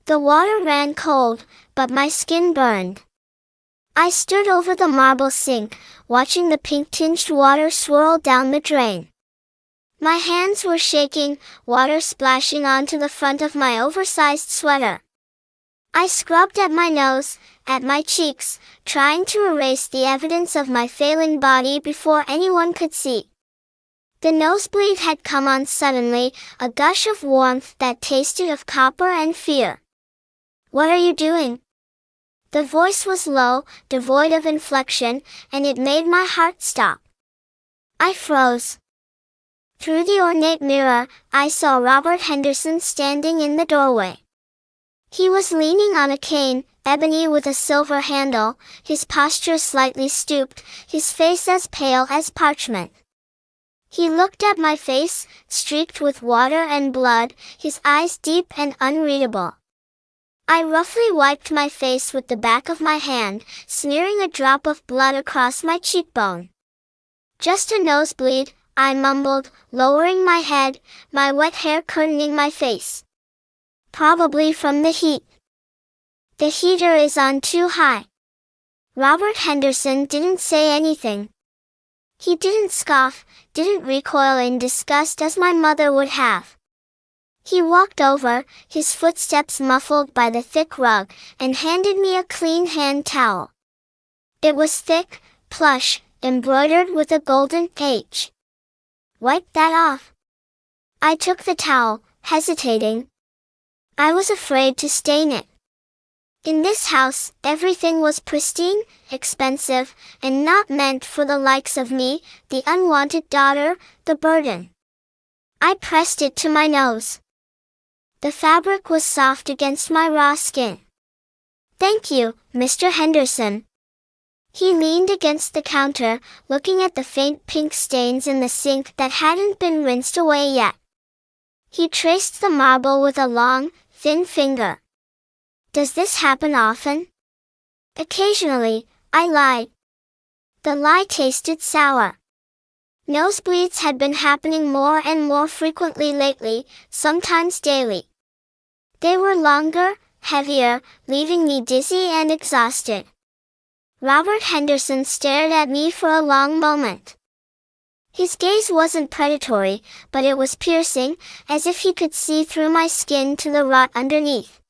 The water ran cold, but my skin burned. I stood over the marble sink, watching the pink-tinged water swirl down the drain. My hands were shaking, water splashing onto the front of my oversized sweater. I scrubbed at my nose, at my cheeks, trying to erase the evidence of my failing body before anyone could see. The nosebleed had come on suddenly, a gush of warmth that tasted of copper and fear. "What are you doing?" The voice was low, devoid of inflection, and it made my heart stop. I froze. Through the ornate mirror, I saw Robert Henderson standing in the doorway. He was leaning on a cane, ebony with a silver handle, his posture slightly stooped, his face as pale as parchment. He looked at my face, streaked with water and blood, his eyes deep and unreadable. I roughly wiped my face with the back of my hand, smearing a drop of blood across my cheekbone. "Just a nosebleed," I mumbled, lowering my head, my wet hair curtaining my face. "Probably from the heat. The heater is on too high." Robert Henderson didn't say anything. He didn't scoff, didn't recoil in disgust as my mother would have. He walked over, his footsteps muffled by the thick rug, and handed me a clean hand towel. It was thick, plush, embroidered with a golden H. "Wipe that off." I took the towel, hesitating. I was afraid to stain it. In this house, everything was pristine, expensive, and not meant for the likes of me, the unwanted daughter, the burden. I pressed it to my nose. The fabric was soft against my raw skin. "Thank you, Mr. Henderson." He leaned against the counter, looking at the faint pink stains in the sink that hadn't been rinsed away yet. He traced the marble with a long, thin finger. "Does this happen often?" "Occasionally," I lied. The lie tasted sour. Nosebleeds had been happening more and more frequently lately, sometimes daily. They were longer, heavier, leaving me dizzy and exhausted. Robert Henderson stared at me for a long moment. His gaze wasn't predatory, but it was piercing, as if he could see through my skin to the rot underneath.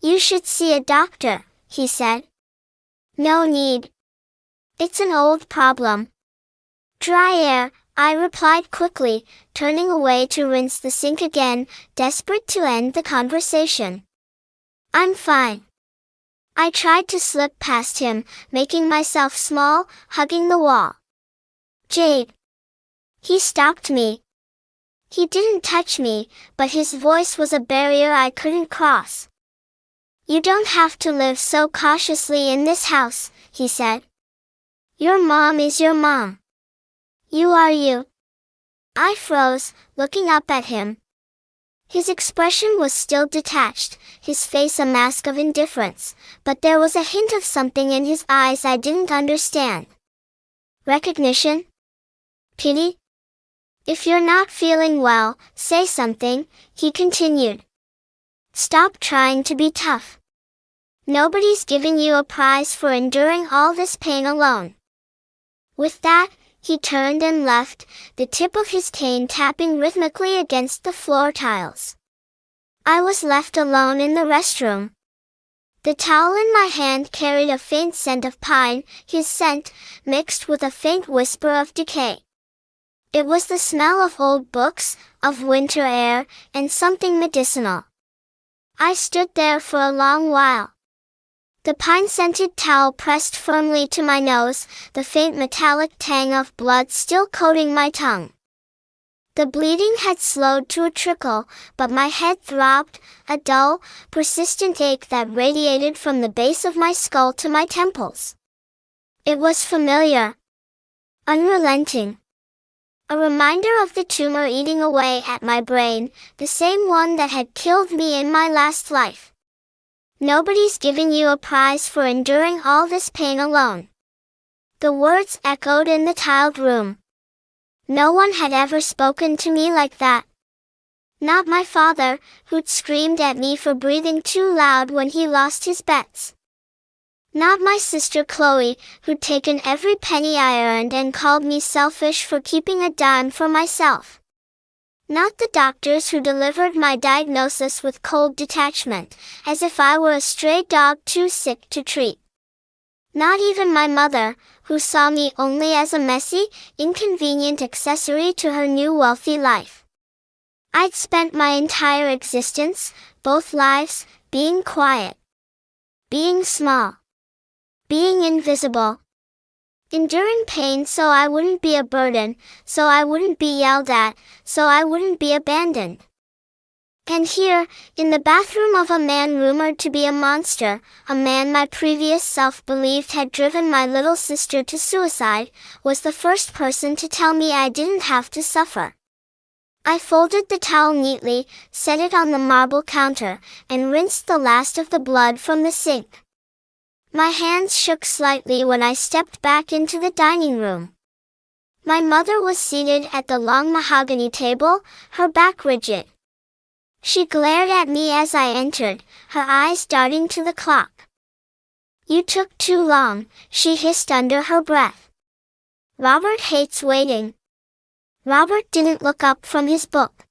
"You should see a doctor," he said. "No need. It's an old problem." "Dry air," I replied quickly, turning away to rinse the sink again, desperate to end the conversation. "I'm fine." I tried to slip past him, making myself small, hugging the wall. "Jade." He stopped me. He didn't touch me, but his voice was a barrier I couldn't cross. "You don't have to live so cautiously in this house," he said. "Your mom is your mom. You are you." I froze, looking up at him. His expression was still detached, his face a mask of indifference, but there was a hint of something in his eyes I didn't understand. Recognition? Pity? "If you're not feeling well, say something," he continued. "Stop trying to be tough. Nobody's giving you a prize for enduring all this pain alone." With that, he turned and left, the tip of his cane tapping rhythmically against the floor tiles. I was left alone in the restroom. The towel in my hand carried a faint scent of pine, his scent, mixed with a faint whisper of decay. It was the smell of old books, of winter air, and something medicinal. I stood there for a long while. The pine-scented towel pressed firmly to my nose, the faint metallic tang of blood still coating my tongue. The bleeding had slowed to a trickle, but my head throbbed, a dull, persistent ache that radiated from the base of my skull to my temples. It was familiar. Unrelenting. A reminder of the tumor eating away at my brain, the same one that had killed me in my last life. Nobody's giving you a prize for enduring all this pain alone. The words echoed in the tiled room. No one had ever spoken to me like that. Not my father, who'd screamed at me for breathing too loud when he lost his bets. Not my sister Chloe, who'd taken every penny I earned and called me selfish for keeping a dime for myself. Not the doctors who delivered my diagnosis with cold detachment, as if I were a stray dog too sick to treat. Not even my mother, who saw me only as a messy, inconvenient accessory to her new wealthy life. I'd spent my entire existence, both lives, being quiet, being small, being invisible, enduring pain so I wouldn't be a burden, so I wouldn't be yelled at, so I wouldn't be abandoned. And here, in the bathroom of a man rumored to be a monster, a man my previous self believed had driven my little sister to suicide, was the first person to tell me I didn't have to suffer. I folded the towel neatly, set it on the marble counter, and rinsed the last of the blood from the sink. My hands shook slightly when I stepped back into the dining room. My mother was seated at the long mahogany table, her back rigid. She glared at me as I entered, her eyes darting to the clock. "You took too long," she hissed under her breath. "Robert hates waiting." Robert didn't look up from his book.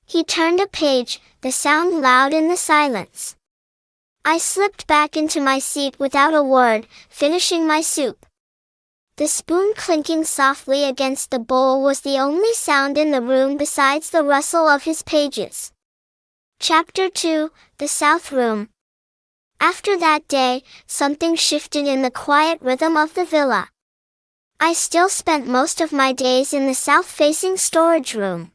He turned a page, the sound loud in the silence. I slipped back into my seat without a word, finishing my soup. The spoon clinking softly against the bowl was the only sound in the room besides the rustle of his pages. Chapter 2, The South Room. After that day, something shifted in the quiet rhythm of the villa. I still spent most of my days in the south-facing storage room.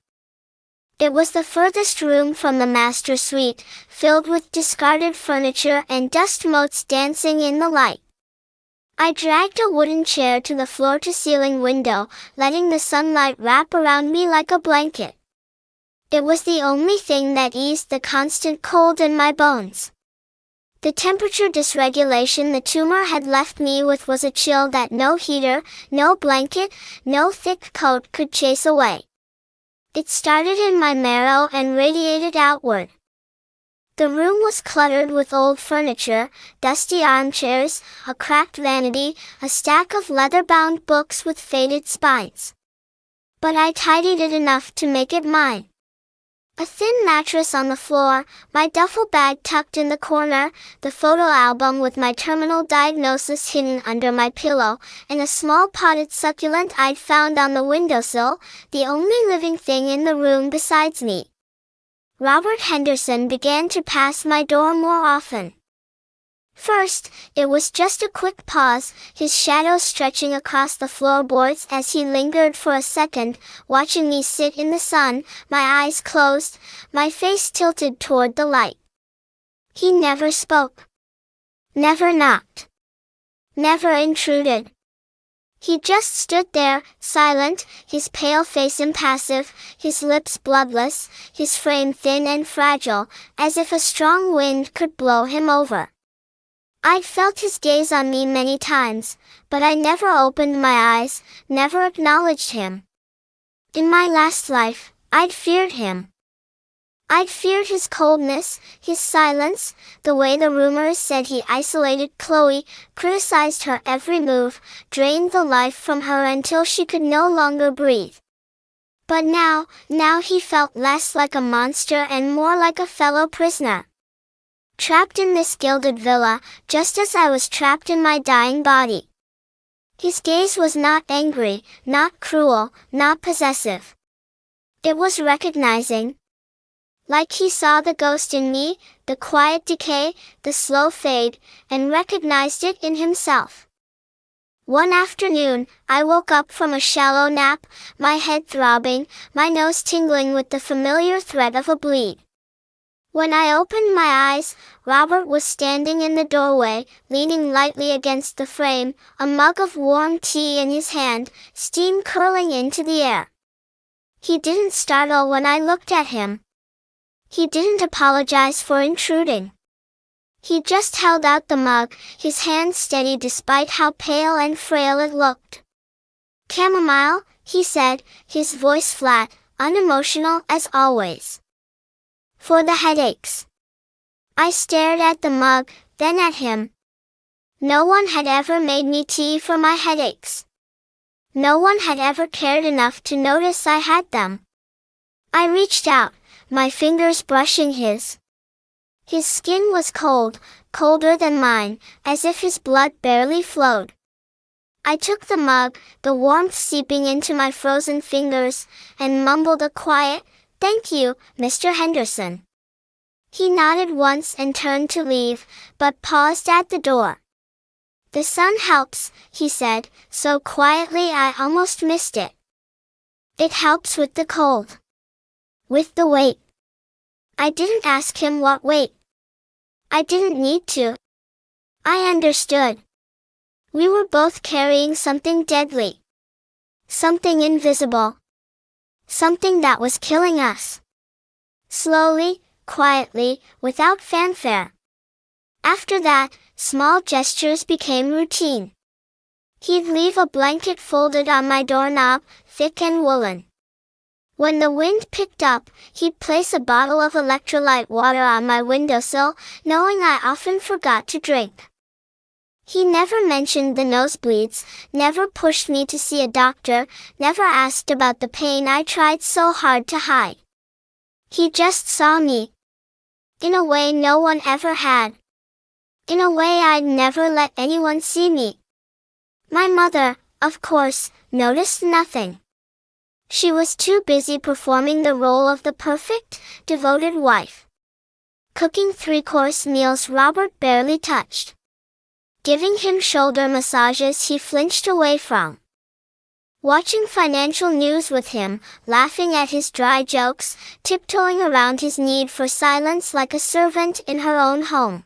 It was the furthest room from the master suite, filled with discarded furniture and dust motes dancing in the light. I dragged a wooden chair to the floor-to-ceiling window, letting the sunlight wrap around me like a blanket. It was the only thing that eased the constant cold in my bones. The temperature dysregulation the tumor had left me with was a chill that no heater, no blanket, no thick coat could chase away. It started in my marrow and radiated outward. The room was cluttered with old furniture, dusty armchairs, a cracked vanity, a stack of leather-bound books with faded spines. But I tidied it enough to make it mine. A thin mattress on the floor, my duffel bag tucked in the corner, the photo album with my terminal diagnosis hidden under my pillow, and a small potted succulent I'd found on the windowsill, the only living thing in the room besides me. Robert Henderson began to pass my door more often. First, it was just a quick pause, his shadow stretching across the floorboards as he lingered for a second, watching me sit in the sun, my eyes closed, my face tilted toward the light. He never spoke. Never knocked. Never intruded. He just stood there, silent, his pale face impassive, his lips bloodless, his frame thin and fragile, as if a strong wind could blow him over. I'd felt his gaze on me many times, but I never opened my eyes, never acknowledged him. In my last life, I'd feared him. I'd feared his coldness, his silence, the way the rumors said he isolated Chloe, criticized her every move, drained the life from her until she could no longer breathe. But now he felt less like a monster and more like a fellow prisoner. Trapped in this gilded villa, just as I was trapped in my dying body. His gaze was not angry, not cruel, not possessive. It was recognizing. Like he saw the ghost in me, the quiet decay, the slow fade, and recognized it in himself. One afternoon, I woke up from a shallow nap, my head throbbing, my nose tingling with the familiar threat of a bleed. When I opened my eyes, Robert was standing in the doorway, leaning lightly against the frame, a mug of warm tea in his hand, steam curling into the air. He didn't startle when I looked at him. He didn't apologize for intruding. He just held out the mug, his hand steady despite how pale and frail it looked. "Chamomile," he said, his voice flat, unemotional as always. For the headaches. I stared at the mug, then at him. No one had ever made me tea for my headaches. No one had ever cared enough to notice I had them. I reached out, my fingers brushing his. His skin was cold, colder than mine, as if his blood barely flowed. I took the mug, the warmth seeping into my frozen fingers, and mumbled a quiet, "Thank you, Mr. Henderson." He nodded once and turned to leave, but paused at the door. "The sun helps," he said, so quietly I almost missed it. "It helps with the cold. With the weight." I didn't ask him what weight. I didn't need to. I understood. We were both carrying something deadly. Something invisible. Something that was killing us. Slowly, quietly, without fanfare. After that, small gestures became routine. He'd leave a blanket folded on my doorknob, thick and woolen. When the wind picked up, he'd place a bottle of electrolyte water on my windowsill, knowing I often forgot to drink. He never mentioned the nosebleeds, never pushed me to see a doctor, never asked about the pain I tried so hard to hide. He just saw me. In a way no one ever had. In a way I'd never let anyone see me. My mother, of course, noticed nothing. She was too busy performing the role of the perfect, devoted wife. Cooking 3-course meals Robert barely touched. Giving him shoulder massages he flinched away from. Watching financial news with him, laughing at his dry jokes, tiptoeing around his need for silence like a servant in her own home.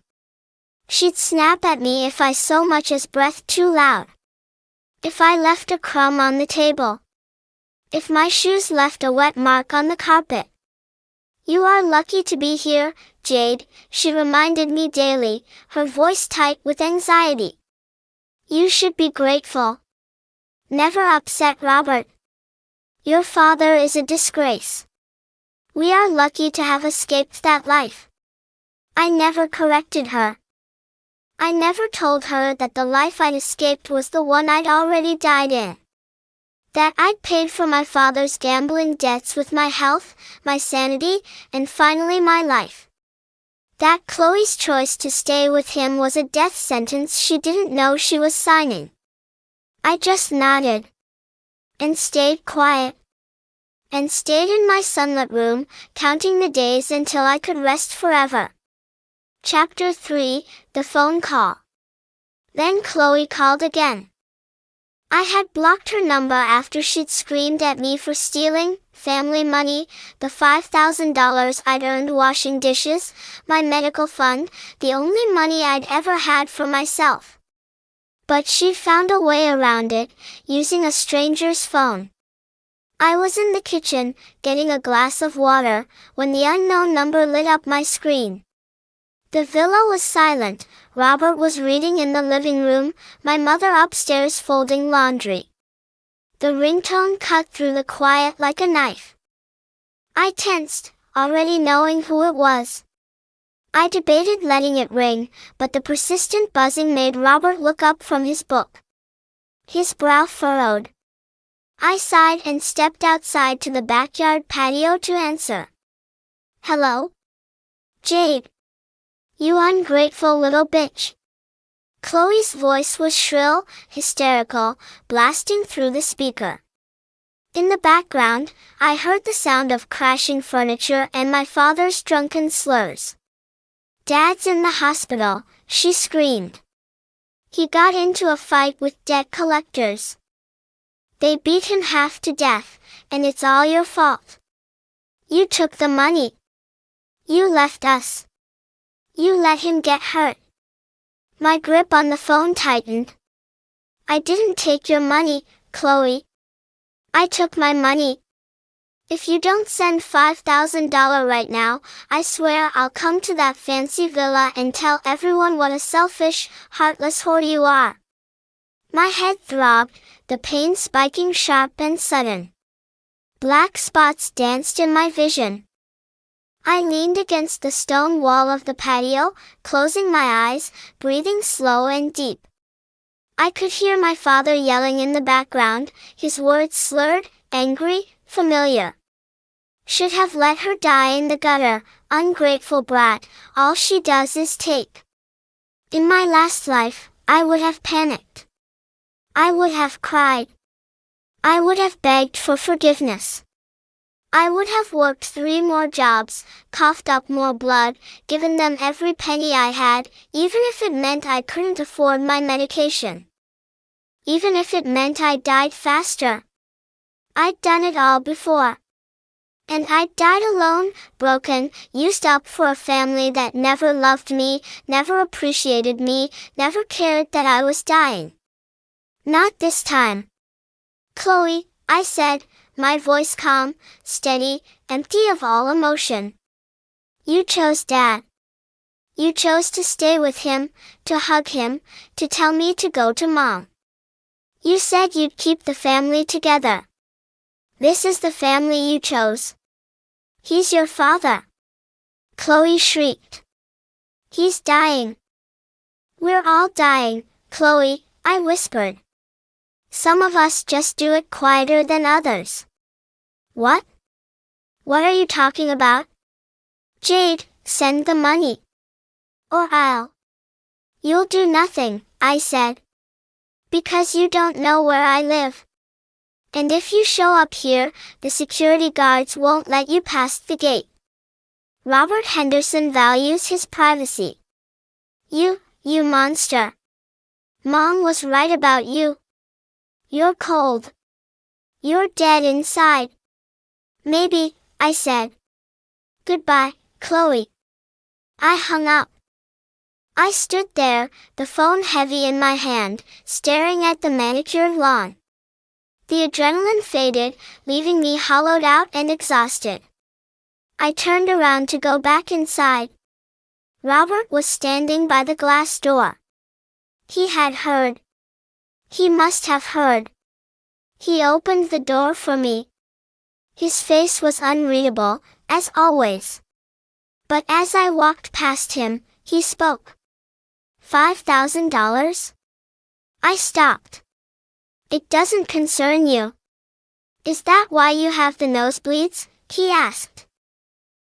She'd snap at me if I so much as breathed too loud. If I left a crumb on the table. If my shoes left a wet mark on the carpet. "You are lucky to be here, Jade," she reminded me daily, her voice tight with anxiety. "You should be grateful. Never upset Robert. Your father is a disgrace. We are lucky to have escaped that life." I never corrected her. I never told her that the life I'd escaped was the one I'd already died in. That I'd paid for my father's gambling debts with my health, my sanity, and finally my life. That Chloe's choice to stay with him was a death sentence she didn't know she was signing. I just nodded. And stayed quiet. And stayed in my sunlit room, counting the days until I could rest forever. Chapter 3, The Phone Call. Then Chloe called again. I had blocked her number after she'd screamed at me for stealing family money, the $5,000 I'd earned washing dishes, my medical fund, the only money I'd ever had for myself. But she'd found a way around it, using a stranger's phone. I was in the kitchen, getting a glass of water, when the unknown number lit up my screen. The villa was silent. Robert was reading in the living room, my mother upstairs folding laundry. The ringtone cut through the quiet like a knife. I tensed, already knowing who it was. I debated letting it ring, but the persistent buzzing made Robert look up from his book. His brow furrowed. I sighed and stepped outside to the backyard patio to answer. "Hello? Jade. You ungrateful little bitch." Chloe's voice was shrill, hysterical, blasting through the speaker. In the background, I heard the sound of crashing furniture and my father's drunken slurs. "Dad's in the hospital," she screamed. "He got into a fight with debt collectors. They beat him half to death, and it's all your fault. You took the money. You left us. You let him get hurt." My grip on the phone tightened. "I didn't take your money, Chloe. I took my money. If you don't send $5,000 right now, I swear I'll come to that fancy villa and tell everyone what a selfish, heartless whore you are." My head throbbed, the pain spiking sharp and sudden. Black spots danced in my vision. I leaned against the stone wall of the patio, closing my eyes, breathing slow and deep. I could hear my father yelling in the background, his words slurred, angry, familiar. Should have let her die in the gutter, ungrateful brat, all she does is take. In my last life, I would have panicked. I would have cried. I would have begged for forgiveness. I would have worked 3 more jobs, coughed up more blood, given them every penny I had, even if it meant I couldn't afford my medication. Even if it meant I died faster. I'd done it all before. And I'd died alone, broken, used up for a family that never loved me, never appreciated me, never cared that I was dying. Not this time. Chloe, I said, my voice calm, steady, empty of all emotion. You chose Dad. You chose to stay with him, to hug him, to tell me to go to Mom. You said you'd keep the family together. This is the family you chose. He's your father. Chloe shrieked. He's dying. We're all dying, Chloe, I whispered. Some of us just do it quieter than others. What? What are you talking about? Jade, send the money. Or I'll. You'll do nothing, I said. Because you don't know where I live. And if you show up here, the security guards won't let you past the gate. Robert Henderson values his privacy. You monster. Mom was right about you. You're cold. You're dead inside. Maybe, I said. Goodbye, Chloe. I hung up. I stood there, the phone heavy in my hand, staring at the manicured lawn. The adrenaline faded, leaving me hollowed out and exhausted. I turned around to go back inside. Robert was standing by the glass door. He had heard. He must have heard. He opened the door for me. His face was unreadable, as always. But as I walked past him, he spoke. $5,000? I stopped. It doesn't concern you. Is that why you have the nosebleeds? He asked.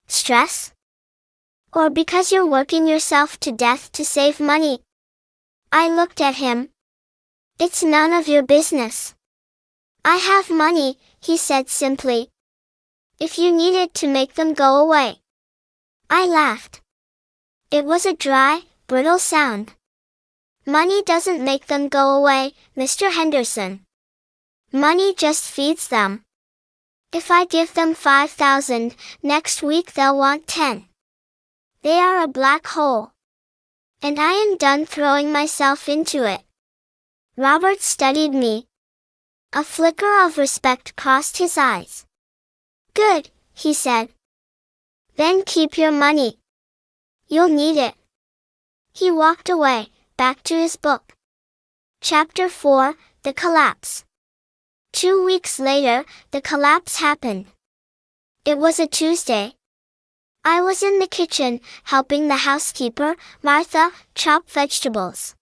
Stress? Or because you're working yourself to death to save money? I looked at him. It's none of your business. I have money, he said simply. If you need it to make them go away. I laughed. It was a dry, brittle sound. Money doesn't make them go away, Mr. Henderson. Money just feeds them. If I give them 5,000, next week they'll want 10. They are a black hole. And I am done throwing myself into it. Robert studied me. A flicker of respect crossed his eyes. Good, he said. Then keep your money. You'll need it. He walked away, back to his book. Chapter 4, The Collapse. 2 weeks later, the collapse happened. It was a Tuesday. I was in the kitchen, helping the housekeeper, Martha, chop vegetables.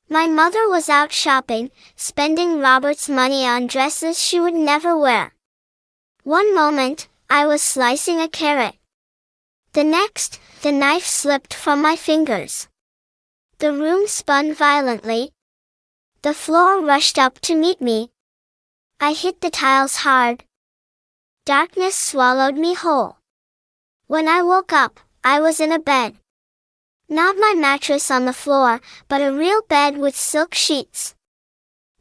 My mother was out shopping, spending Robert's money on dresses she would never wear. One moment, I was slicing a carrot. The next, the knife slipped from my fingers. The room spun violently. The floor rushed up to meet me. I hit the tiles hard. Darkness swallowed me whole. When I woke up, I was in a bed. Not my mattress on the floor, but a real bed with silk sheets.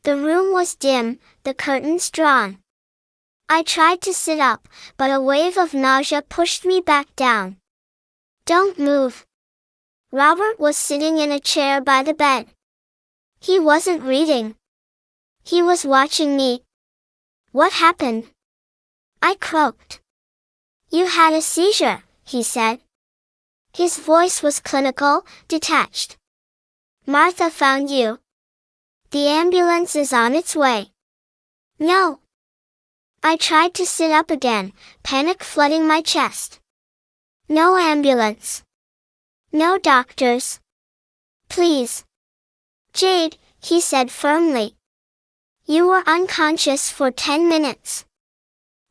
The room was dim, the curtains drawn. I tried to sit up, but a wave of nausea pushed me back down. Don't move. Robert was sitting in a chair by the bed. He wasn't reading. He was watching me. What happened? I croaked. You had a seizure, he said. His voice was clinical, detached. Martha found you. The ambulance is on its way. No. I tried to sit up again, panic flooding my chest. No ambulance. No doctors. Please. Jade, he said firmly. You were unconscious for 10 minutes.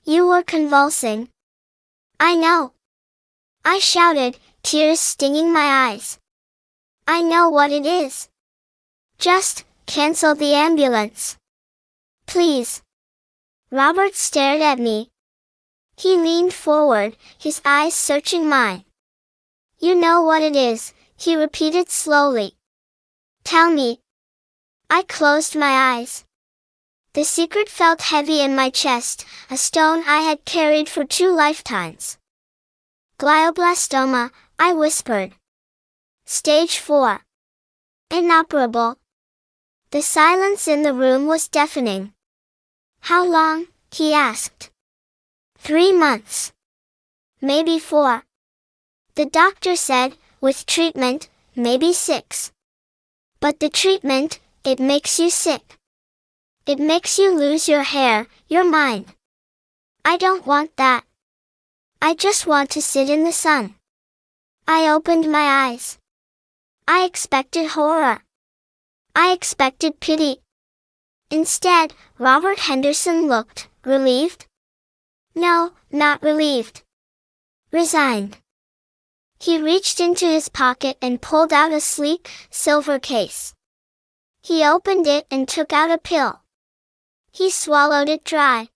You were convulsing. I know. I shouted, tears stinging my eyes. I know what it is. Just cancel the ambulance. Please. Robert stared at me. He leaned forward, his eyes searching mine. You know what it is, he repeated slowly. Tell me. I closed my eyes. The secret felt heavy in my chest, a stone I had carried for 2 lifetimes. Glioblastoma, I whispered. Stage 4. Inoperable. The silence in the room was deafening. How long? He asked. 3 months. Maybe 4. The doctor said, with treatment, maybe 6. But the treatment, it makes you sick. It makes you lose your hair, your mind. I don't want that. I just want to sit in the sun. I opened my eyes. I expected horror. I expected pity. Instead, Robert Henderson looked, relieved. No, not relieved. Resigned. He reached into his pocket and pulled out a sleek, silver case. He opened it and took out a pill. He swallowed it dry.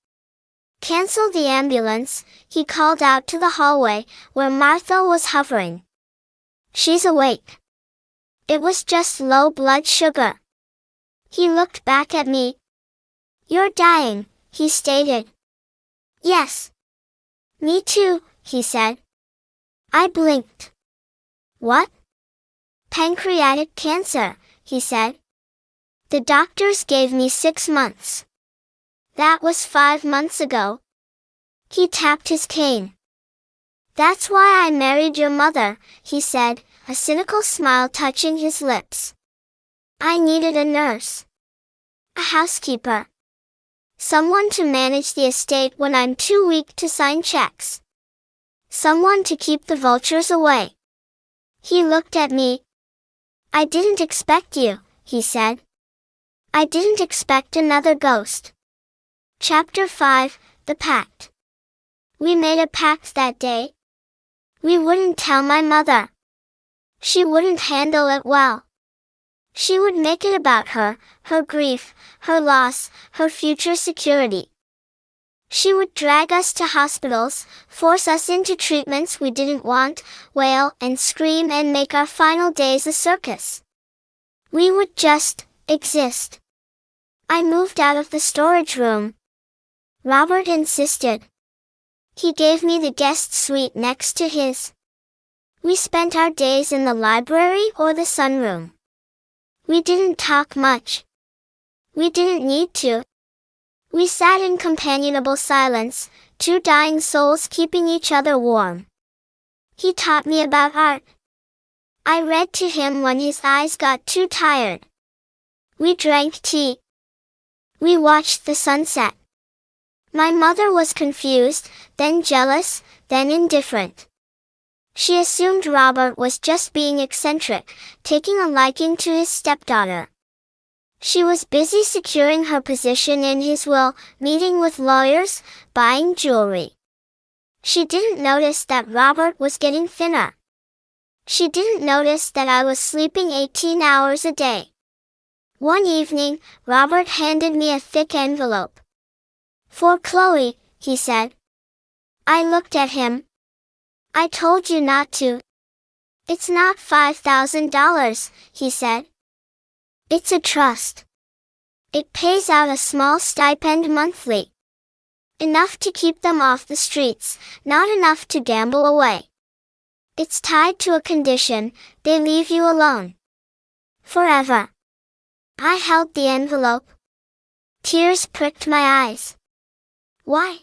Cancel the ambulance, he called out to the hallway, where Martha was hovering. She's awake. It was just low blood sugar. He looked back at me. You're dying, he stated. Yes. Me too, he said. I blinked. What? Pancreatic cancer, he said. The doctors gave me 6 months. That was 5 months ago. He tapped his cane. That's why I married your mother, he said, a cynical smile touching his lips. I needed a nurse. A housekeeper. Someone to manage the estate when I'm too weak to sign checks. Someone to keep the vultures away. He looked at me. I didn't expect you, he said. I didn't expect another ghost. Chapter 5, The Pact. We made a pact that day. We wouldn't tell my mother. She wouldn't handle it well. She would make it about her, her grief, her loss, her future security. She would drag us to hospitals, force us into treatments we didn't want, wail and scream and make our final days a circus. We would just exist. I moved out of the storage room. Robert insisted. He gave me the guest suite next to his. We spent our days in the library or the sunroom. We didn't talk much. We didn't need to. We sat in companionable silence, 2 dying souls keeping each other warm. He taught me about art. I read to him when his eyes got too tired. We drank tea. We watched the sunset. My mother was confused, then jealous, then indifferent. She assumed Robert was just being eccentric, taking a liking to his stepdaughter. She was busy securing her position in his will, meeting with lawyers, buying jewelry. She didn't notice that Robert was getting thinner. She didn't notice that I was sleeping 18 hours a day. One evening, Robert handed me a thick envelope. For Chloe, he said. I looked at him. I told you not to. It's not $5,000, he said. It's a trust. It pays out a small stipend monthly. Enough to keep them off the streets, not enough to gamble away. It's tied to a condition, they leave you alone. Forever. I held the envelope. Tears pricked my eyes. Why?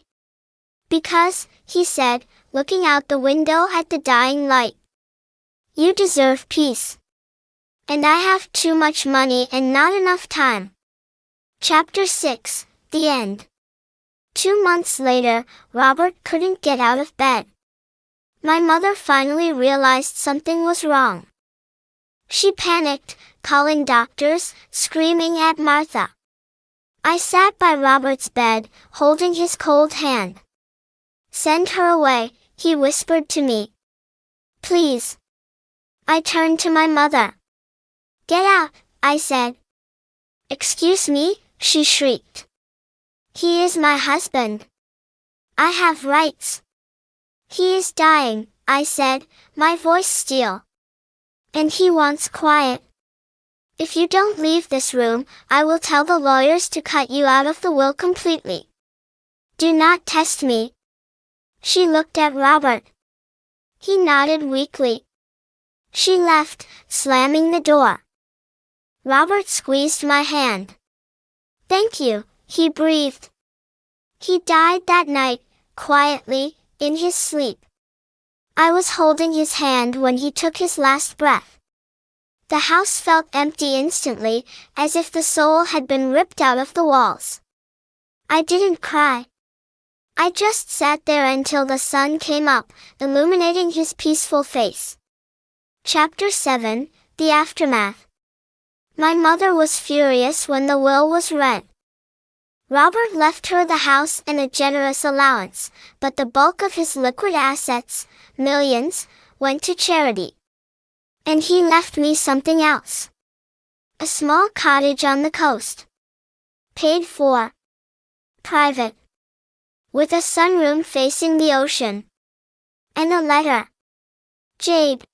Because, he said, looking out the window at the dying light. You deserve peace. And I have too much money and not enough time. Chapter 6, The End. 2 months later, Robert couldn't get out of bed. My mother finally realized something was wrong. She panicked, calling doctors, screaming at Martha. I sat by Robert's bed, holding his cold hand. "Send her away," he whispered to me. "Please." I turned to my mother. "Get out," I said. "Excuse me," she shrieked. "He is my husband. I have rights." "He is dying," I said, my voice steel. "And he wants quiet. If you don't leave this room, I will tell the lawyers to cut you out of the will completely. Do not test me." She looked at Robert. He nodded weakly. She left, slamming the door. Robert squeezed my hand. "Thank you," he breathed. He died that night, quietly, in his sleep. I was holding his hand when he took his last breath. The house felt empty instantly, as if the soul had been ripped out of the walls. I didn't cry. I just sat there until the sun came up, illuminating his peaceful face. Chapter 7, The Aftermath. My mother was furious when the will was read. Robert left her the house and a generous allowance, but the bulk of his liquid assets, millions, went to charity. And he left me something else. A small cottage on the coast. Paid for. Private. With a sunroom facing the ocean. And a letter. "Jade.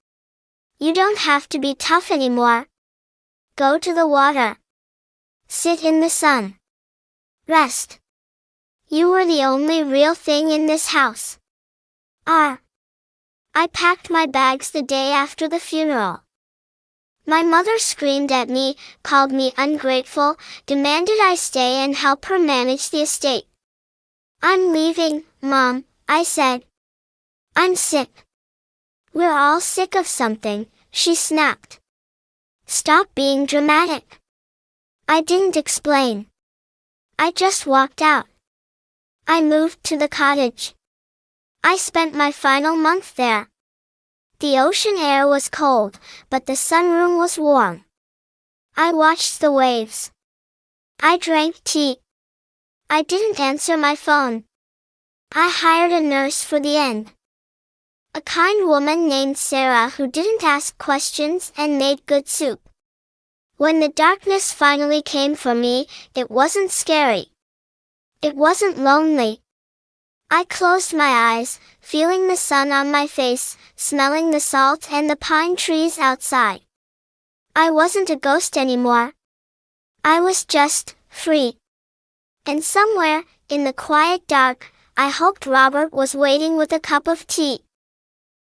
You don't have to be tough anymore. Go to the water. Sit in the sun. Rest. You were the only real thing in this house." I packed my bags the day after the funeral. My mother screamed at me, called me ungrateful, demanded I stay and help her manage the estate. "I'm leaving, Mom," I said. "I'm sick." "We're all sick of something," she snapped. "Stop being dramatic." I didn't explain. I just walked out. I moved to the cottage. I spent my final month there. The ocean air was cold, but the sunroom was warm. I watched the waves. I drank tea. I didn't answer my phone. I hired a nurse for the end. A kind woman named Sarah who didn't ask questions and made good soup. When the darkness finally came for me, it wasn't scary. It wasn't lonely. I closed my eyes, feeling the sun on my face, smelling the salt and the pine trees outside. I wasn't a ghost anymore. I was just free. And somewhere, in the quiet dark, I hoped Robert was waiting with a cup of tea.